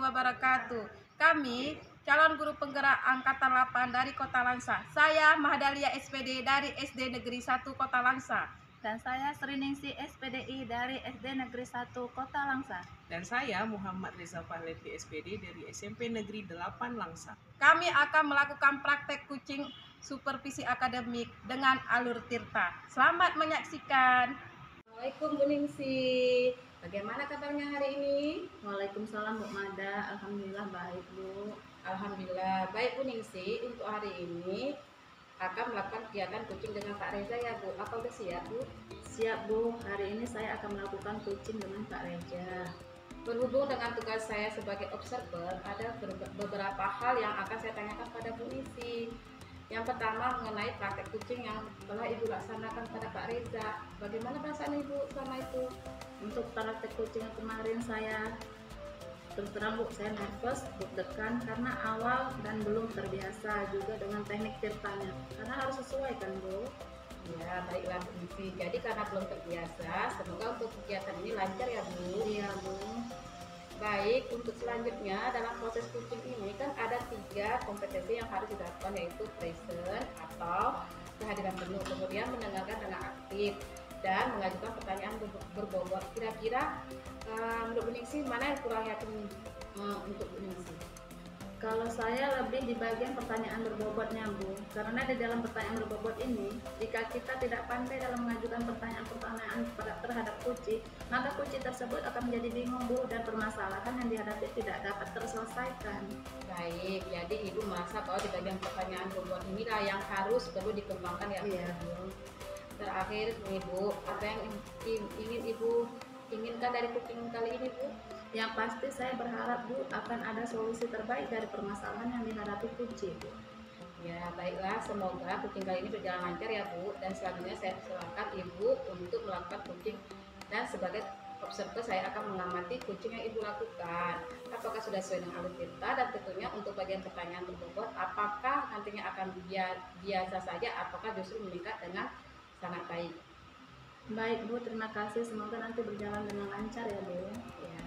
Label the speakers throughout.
Speaker 1: wabarakatuh. Kami calon guru penggerak angkatan 8 dari Kota Langsa. Saya Mahdalia SPD dari SD Negeri 1 Kota Langsa.
Speaker 2: Dan saya Sriningsi SPDI dari SD Negeri 1 Kota Langsa.
Speaker 3: Dan saya Muhammad Reza Pahlevi SPD dari SMP Negeri 8 Langsa.
Speaker 1: Kami akan melakukan praktek kucing supervisi akademik dengan alur Tirta. Selamat menyaksikan.
Speaker 4: Assalamualaikum Bu Ningsi. Bagaimana kabarnya hari ini?
Speaker 2: Waalaikumsalam Bu Mada. Alhamdulillah baik Bu.
Speaker 4: Alhamdulillah baik Bu Ningsi. Untuk hari ini akan melakukan kegiatan kucing dengan Pak Reza ya Bu. Apa udah siap Bu?
Speaker 2: Siap Bu. Hari ini saya akan melakukan kucing dengan Pak Reza.
Speaker 4: Berhubung dengan tugas saya sebagai observer, ada beberapa hal yang akan saya tanyakan pada Bu Ningsi. Yang pertama mengenai praktek kucing yang telah Ibu laksanakan pada Pak Reza. Bagaimana perasaan Ibu sama itu?
Speaker 2: Untuk praktek kucing yang kemarin saya terus terang Bu, saya nervous, deg-degan karena awal dan belum terbiasa juga dengan teknik tirtanya. Karena harus sesuai kan Bu?
Speaker 4: Ya, baiklah Bu Ningsi. Jadi karena belum terbiasa, semoga untuk kegiatan ini lancar ya Bu.
Speaker 2: Iya Bu.
Speaker 4: Baik, untuk selanjutnya dalam proses kucing ini kan ada 3 kompetensi yang harus dilakukan, yaitu present atau kehadiran penuh, kemudian mendengarkan dengan aktif, dan mengajukan pertanyaan berbobot. Kira-kira menurut Bu Ningsi mana yang kurang yakin untuk Bu Ningsi?
Speaker 2: Kalau saya lebih di bagian pertanyaan berbobotnya Bu, karena di dalam pertanyaan berbobot ini, jika kita tidak pandai dalam mengajukan pertanyaan-pertanyaan terhadap kucing, maka kucing tersebut akan menjadi bingung Bu, dan permasalahan yang dihadapi tidak dapat terselesaikan.
Speaker 4: Baik, jadi Ibu merasa bahwa di bagian pertanyaan berbobot inilah yang harus perlu dikembangkan ya Bu.
Speaker 2: Iya Bu.
Speaker 4: Terakhir Ibu, apa yang ingin Ibu inginkan dari kucing kali ini Bu?
Speaker 2: Yang pasti saya berharap Bu akan ada solusi terbaik dari permasalahan yang dihadapi kucing Bu.
Speaker 4: Ya, baiklah, semoga kucing kali ini berjalan lancar ya Bu. Dan selanjutnya saya silakan Ibu untuk melakukan kucing, dan sebagai observer saya akan mengamati kucing yang Ibu lakukan. Apakah sudah sesuai dengan alur Tirta, dan tentunya untuk bagian pertanyaan berbobot, apakah nantinya akan biasa saja, apakah justru meningkat dengan sangat baik.
Speaker 2: Baik Bu, terima kasih. Semoga nanti berjalan dengan lancar ya Bu.
Speaker 4: Ya.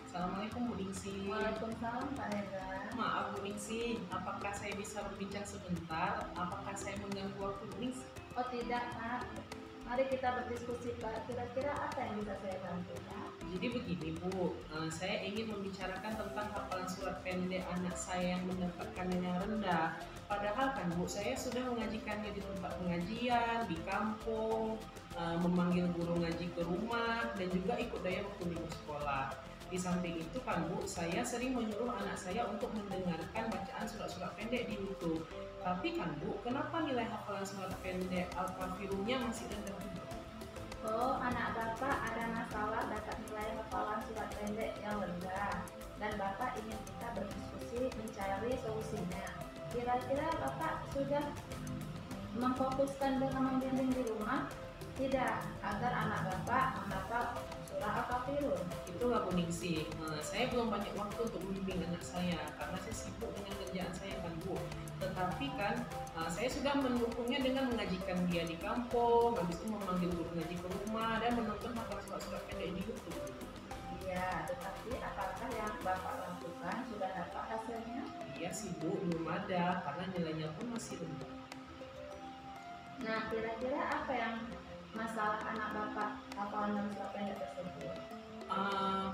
Speaker 3: Assalamualaikum Bu Ningsi.
Speaker 2: Waalaikumsalam Pak Reza.
Speaker 3: Maaf Bu Ningsi, apakah saya bisa berbincang sebentar? Apakah saya mengganggu waktu Bu Ningsi?
Speaker 2: Oh tidak Pak, mari kita berdiskusi Pak. Kira-kira apa yang bisa saya bantu Pak?
Speaker 3: Jadi begini Bu, saya ingin membicarakan tentang hafalan surat pendek anak saya yang mendapatkan nilai rendah. Padahal kan Bu, saya sudah mengajikannya di tempat pengajian, di kampung, memanggil guru ngaji ke rumah, dan juga ikut daya waktu minggu sekolah. Di samping itu kan Bu, saya sering menyuruh anak saya untuk mendengarkan bacaan surat-surat pendek di YouTube. Tapi kan Bu, kenapa nilai hafalan surat pendek Al-Kafirunnya masih rendah Bu?
Speaker 2: Oh, anak Bapak ada masalah dapat nilai hafalan surat pendek yang rendah, dan Bapak ingin kita berdiskusi mencari solusinya. Kira-kira Bapak sudah memfokuskan dengan membimbing di rumah? Tidak, agar anak Bapak menghafal surah Al-Kafirun.
Speaker 3: Itulah Bu Ningsi, saya belum banyak waktu untuk membimbing anak saya karena saya sibuk dengan kerjaan saya kan Bu. Tetapi kan saya sudah mendukungnya dengan mengajikan dia di kampung, habis itu memanggil guru ngaji ke rumah, dan menonton hafalan surat-surat pendek di YouTube.
Speaker 2: Iya, tetapi apakah yang Bapak lakukan sudah dapat hasilnya?
Speaker 3: Iya sih Bu, belum ada karena nilainya pun masih rendah.
Speaker 2: Nah, kira-kira apa yang masalah anak Bapak hafalan dalam surat pendek tersebut?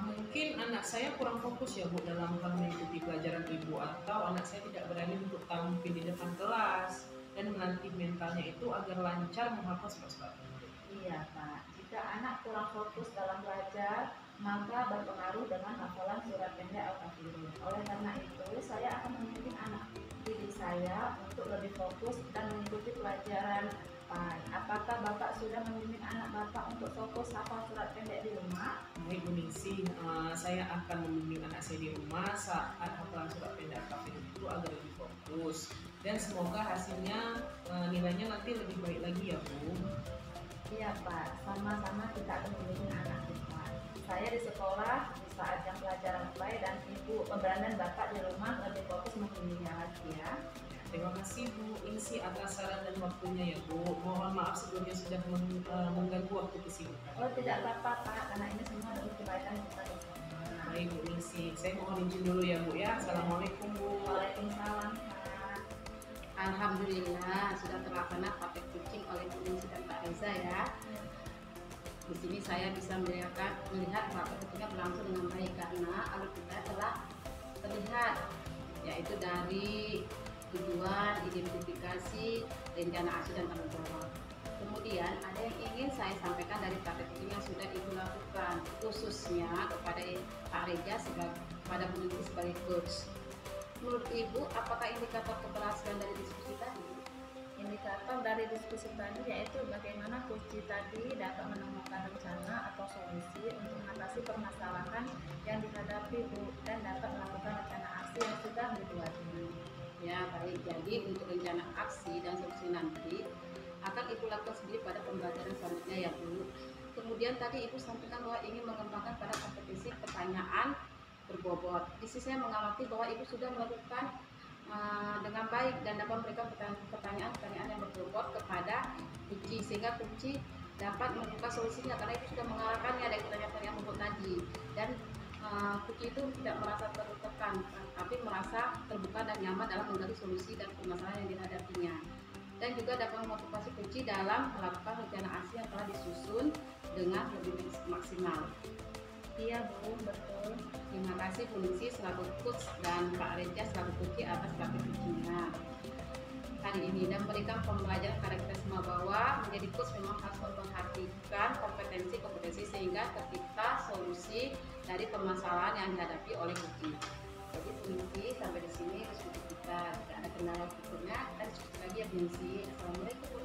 Speaker 3: Mungkin anak saya kurang fokus ya Bu dalam hal mengikuti pelajaran Ibu, atau anak saya tidak berani untuk tampil di depan kelas dan melatih mentalnya itu agar lancar menghafal surat-surat pendek.
Speaker 2: Iya Pak, jika anak kurang fokus dalam belajar, maka berpengaruh dengan hafalan surat pendek Al-Kafirun. Oleh karena itu, saya akan membimbing anak didik saya untuk lebih fokus dan mengikuti pelajaran. Apakah Bapak sudah membimbing anak Bapak untuk fokus hafal surat pendek di rumah?
Speaker 3: Baik Bu Ningsi, saya akan membimbing anak saya di rumah saat hafalan surat pendek Al-Kafirun itu agar lebih fokus, dan semoga hasilnya nilainya nanti lebih baik lagi ya Bu.
Speaker 2: Iya Pak, sama-sama kita akan membimbing anak kita. Saya di sekolah di saat jam pelajaran mulai, dan Ibu dan Bapak di rumah lebih fokus membimbingnya lagi ya.
Speaker 3: Terima kasih Bu Ningsi atas saran dan waktunya ya Bu. Mohon maaf sebelumnya sudah mengganggu waktu kesibukan.
Speaker 2: Oh tidak apa-apa Pak, karena ini semua demi kebaikan kita bersama.
Speaker 3: Baik Bu Ningsih, saya mohon izin dulu ya Bu ya. Assalamualaikum Bu.
Speaker 2: Waalaikumsalam Kak.
Speaker 4: Alhamdulillah sudah terlaksana praktek kucing oleh Bu Ningsih dan Pak Reza ya. Di sini saya bisa melihat praktek kucingnya berlangsung dengan baik karena alur kita telah terlihat, yaitu dari tujuan, identifikasi, rencana aksi dan tanggung jawab. Kemudian ada yang ingin saya sampaikan dari praktek kucing yang sudah Ibu lakukan, khususnya kepada Pak Reza kepada Bu Ningsih sebagai coach. Menurut Ibu, apakah indikator keberhasilan dari diskusi tadi?
Speaker 2: Indikator dari diskusi tadi yaitu bagaimana kunci tadi dapat menemukan rencana atau solusi untuk mengatasi permasalahan yang dihadapi Bu dan dapat melakukan rencana aksi yang sudah dibuatnya.
Speaker 4: Ya, baik. Jadi untuk rencana aksi dan solusi nanti akan Ibu lakukan sendiri pada pembelajaran selanjutnya ya Bu. Kemudian tadi Ibu sampaikan bahwa ingin mengembangkan pada kompetisi pertanyaan berbobot. Di sini saya mengamati bahwa Ibu sudah melakukan dengan baik dan dapat memberikan pertanyaan-pertanyaan yang berbobot kepada kunci sehingga kunci dapat menemukan solusinya karena Ibu sudah mengarahkannya dari pertanyaan-pertanyaan berbobot tadi dan kunci itu tidak merasa tertekan tapi merasa terbuka dan nyaman dalam menggali solusi dan permasalahan yang dihadapinya dan juga dapat memotivasi kunci dalam melakukan rencana aksi yang telah disusun dengan lebih maksimal.
Speaker 2: Iya Bu, betul.
Speaker 4: Terima kasih Bu Ningsih selaku coach dan Pak Reza selaku kunci atas praktik kucingnya kali ini dan memberikan pembelajaran karakterisme bahwa menjadi coach memang harus memperhatikan kompetensi sehingga tercipta solusi dari permasalahan yang dihadapi oleh kunci. Jadi Bu Ningsih sampai di sini diskusi kita, tidak ada kendala berikutnya kita diskusi lagi ya Bu Ningsih. Assalamualaikum.